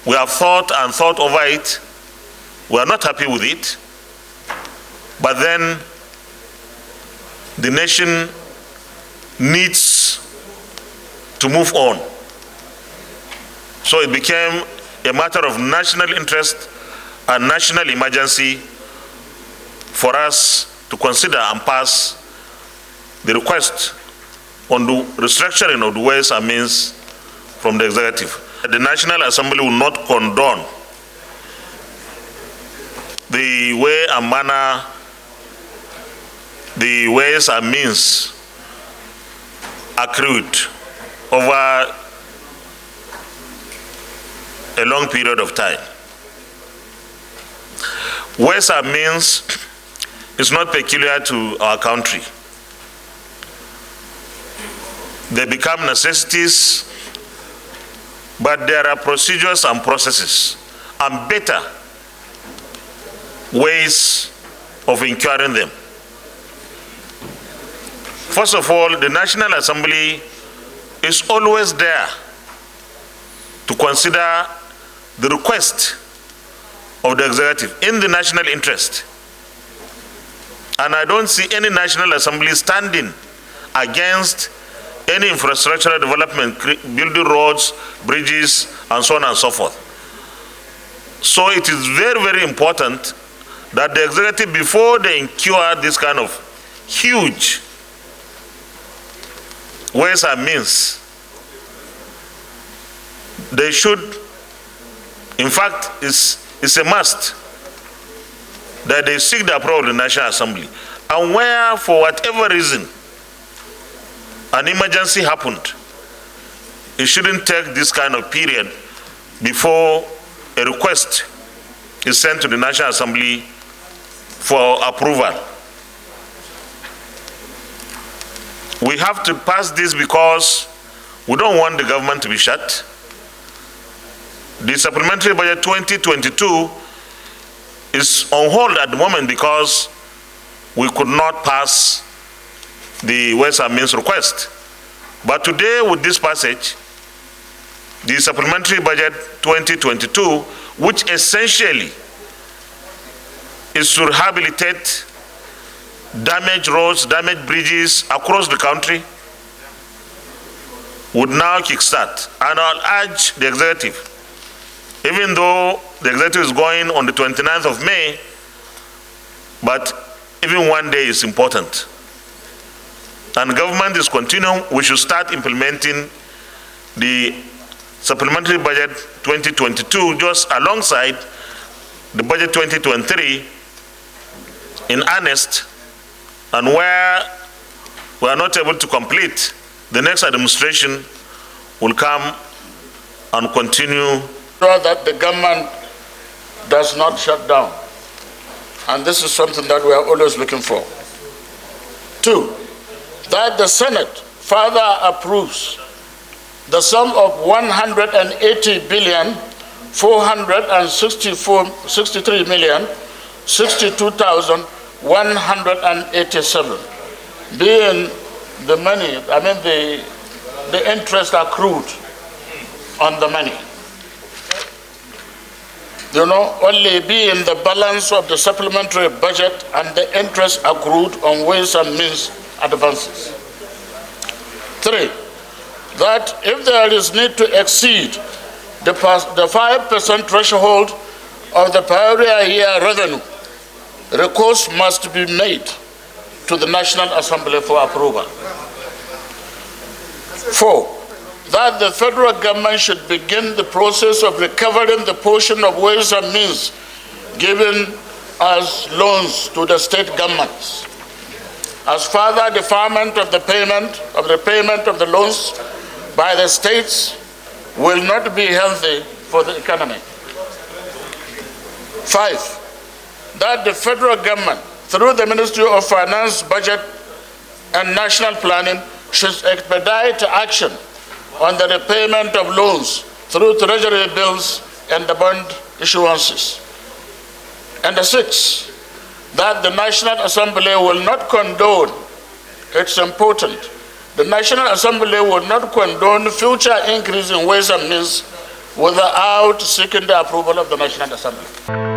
We have thought and thought over it. We are not happy with it. But then the nation needs to move on. So it became a matter of national interest and national emergency for us to consider and pass the request on the restructuring of the ways and means from the executive. The National Assembly will not condone the way and manner, the ways and means accrued over a long period of time. Ways and means is not peculiar to our country. They become necessities, but there are procedures and processes and better ways of incurring them. First of all, the National Assembly is always there to consider the request of the executive in the national interest. And I don't see any National Assembly standing against any infrastructural development, building roads, bridges, and so on and so forth. So it is very, very important that the executive, before they incur this kind of huge ways and means, they should, in fact, it's a must that they seek the approval of the National Assembly. And where, for whatever reason, an emergency happened, it shouldn't take this kind of period before a request is sent to the National Assembly for approval. We have to pass this because we don't want the government to be shut. The Supplementary Budget 2022 is on hold at the moment because we could not pass the Ways and Means request. But today, with this passage, the Supplementary Budget 2022, which essentially is to rehabilitate damaged roads, damaged bridges across the country, would now kickstart. And I'll urge the executive, even though the executive is going on the 29th of May, but even one day is important. And government is continuing, we should start implementing the Supplementary Budget 2022 just alongside the Budget 2023 in earnest, and where we are not able to complete, the next administration will come and continue. So that the government does not shut down. And this is something that we are always looking for. 2, that the Senate further approves the sum of 180,463,062,187 being the money, the interest accrued on the money. Only being the balance of the supplementary budget and the interest accrued on Ways and Means advances. 3, that if there is need to exceed the 5% threshold of the prior year revenue, recourse must be made to the National Assembly for approval. 4, that the federal government should begin the process of recovering the portion of Ways and Means given as loans to the state governments, as further deferment of the payment of the loans by the states will not be healthy for the economy. 5, that the federal government, through the Ministry of Finance, Budget, and National Planning, should expedite action on the repayment of loans through treasury bills and the bond issuances. And 6, that the National Assembly will not condone, it's important, the National Assembly will not condone future increase in Ways and Means without seeking the approval of the National Assembly.